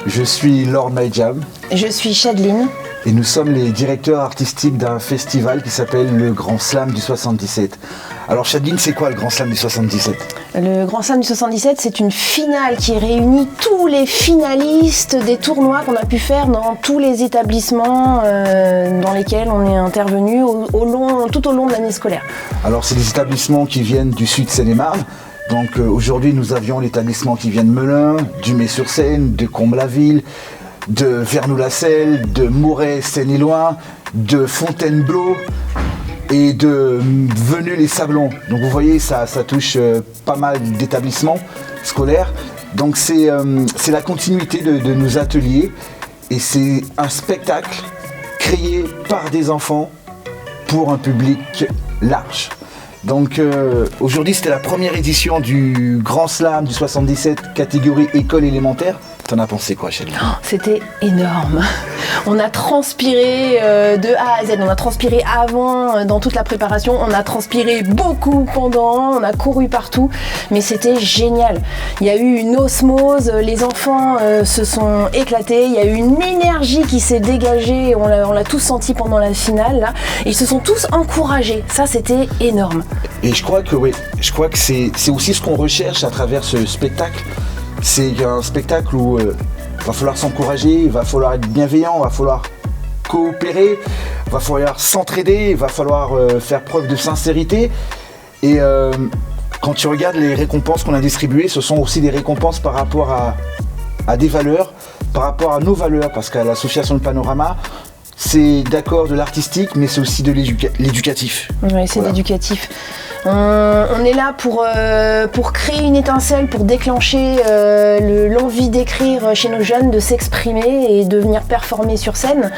Je suis Lord Myjam. Je suis Chadline. Et nous sommes les directeurs artistiques d'un festival qui s'appelle le Grand Slam du 77. Alors Chadline, c'est quoi le Grand Slam du 77 ? Le Grand Slam du 77, c'est une finale qui réunit tous les finalistes des tournois qu'on a pu faire dans tous les établissements dans lesquels on est intervenu tout au long de l'année scolaire. Alors c'est des établissements qui viennent du sud Seine-et-Marne. Donc aujourd'hui nous avions l'établissement qui vient de Melun, d'Humé-sur-Seine, de Comble-la-Ville, de Vernou-la-Selle, de Moret, Seine-et-Loing, de Fontainebleau et de Veneux-les-Sablons. Donc vous voyez, ça touche pas mal d'établissements scolaires. Donc c'est la continuité de nos ateliers et c'est un spectacle créé par des enfants pour un public large. Donc aujourd'hui c'était la première édition du Grand Slam du 77 catégorie école élémentaire. T'en as pensé quoi, Chadline ? C'était énorme. On a transpiré de A à Z. On a transpiré avant dans toute la préparation. On a transpiré beaucoup pendant. On a couru partout. Mais c'était génial. Il y a eu une osmose. Les enfants se sont éclatés. Il y a eu une énergie qui s'est dégagée. On l'a tous senti pendant la finale. Là. Et ils se sont tous encouragés. Ça, c'était énorme. Et je crois que c'est aussi ce qu'on recherche à travers ce spectacle. C'est un spectacle où il va falloir s'encourager, il va falloir être bienveillant, il va falloir coopérer, il va falloir s'entraider, il va falloir faire preuve de sincérité. Et quand tu regardes les récompenses qu'on a distribuées, ce sont aussi des récompenses par rapport à des valeurs, par rapport à nos valeurs, parce qu'à l'association de Panorama, c'est d'accord de l'artistique, mais c'est aussi de l'éducatif. Oui, c'est de l'éducatif. On est là pour créer une étincelle, pour déclencher l'envie d'écrire chez nos jeunes, de s'exprimer et de venir performer sur scène.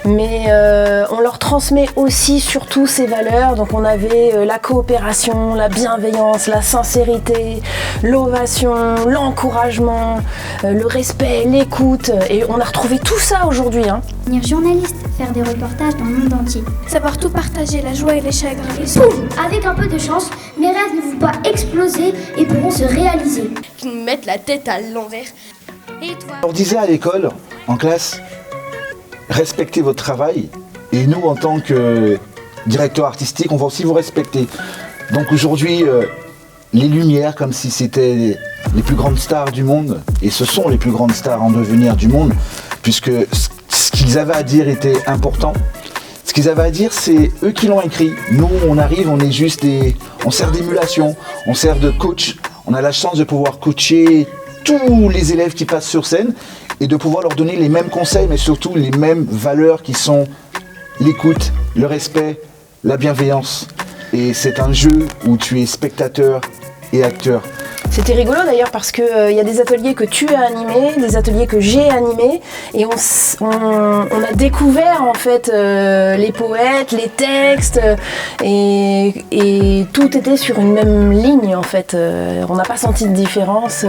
Mais on leur transmet aussi surtout ces valeurs. Donc on avait la coopération, la bienveillance, la sincérité, l'ovation, l'encouragement, le respect, l'écoute. Et on a retrouvé tout ça aujourd'hui. Devenir journaliste, faire des reportages dans le monde entier. Savoir tout partager, la joie et les chagrins. Avec un peu de chance, mes rêves ne vont pas exploser et pourront se réaliser. Qui nous mettent la tête à l'envers. Et toi ? On disait à l'école, en classe, respectez votre travail. Et nous, en tant que directeur artistique, on va aussi vous respecter. Donc aujourd'hui, les Lumières, comme si c'était les plus grandes stars du monde, et ce sont les plus grandes stars en devenir du monde, puisque ce qu'ils avaient à dire était important. Ce qu'ils avaient à dire, c'est eux qui l'ont écrit. Nous, on arrive, on est juste on sert d'émulation, on sert de coach. On a la chance de pouvoir coacher tous les élèves qui passent sur scène et de pouvoir leur donner les mêmes conseils, mais surtout les mêmes valeurs qui sont l'écoute, le respect, la bienveillance. Et c'est un jeu où tu es spectateur et acteur. C'était rigolo d'ailleurs parce qu'il y a des ateliers que tu as animés, des ateliers que j'ai animés et on a découvert en fait les poètes, les textes et tout était sur une même ligne en fait. On n'a pas senti de différence.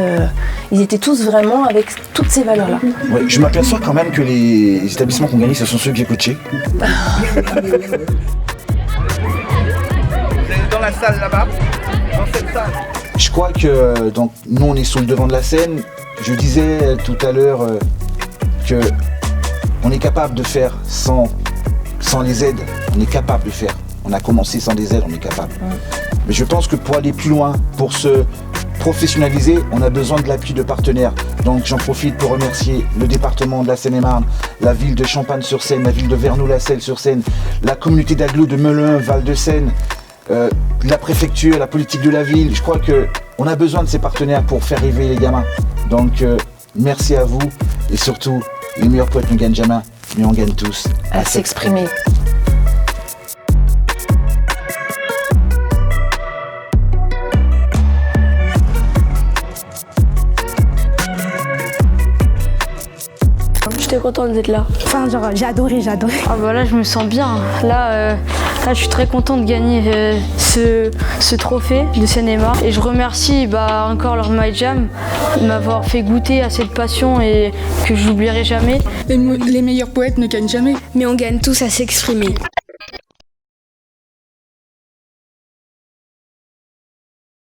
Ils étaient tous vraiment avec toutes ces valeurs-là. Ouais, je m'aperçois quand même que les établissements qu'on gagne, ce sont ceux que j'ai coachés. Dans la salle là-bas, dans cette salle. Je crois que donc, nous on est sur le devant de la scène. Je disais tout à l'heure que on est capable de faire sans les aides. On est capable de faire. On a commencé sans les aides, on est capable. Mais je pense que pour aller plus loin, pour se professionnaliser, on a besoin de l'appui de partenaires. Donc j'en profite pour remercier le département de la Seine-et-Marne, la ville de Champagne-sur-Seine, la ville de Vernou-la-Selle-sur-Seine, la communauté d'agglo de Melun, Val-de-Seine. La préfecture, la politique de la ville, je crois qu'on a besoin de ces partenaires pour faire rêver les gamins. Donc merci à vous et surtout, les meilleurs poètes ne gagnent jamais, mais on gagne tous à s'exprimer. J'étais contente d'être là. Enfin, genre, j'ai adoré. Ah bah là, je me sens bien. Là, je suis très contente de gagner ce trophée de Seine-et-Marne. Et je remercie encore Lord Myjam de m'avoir fait goûter à cette passion et que je n'oublierai jamais. Les meilleurs poètes ne gagnent jamais. Mais on gagne tous à s'exprimer.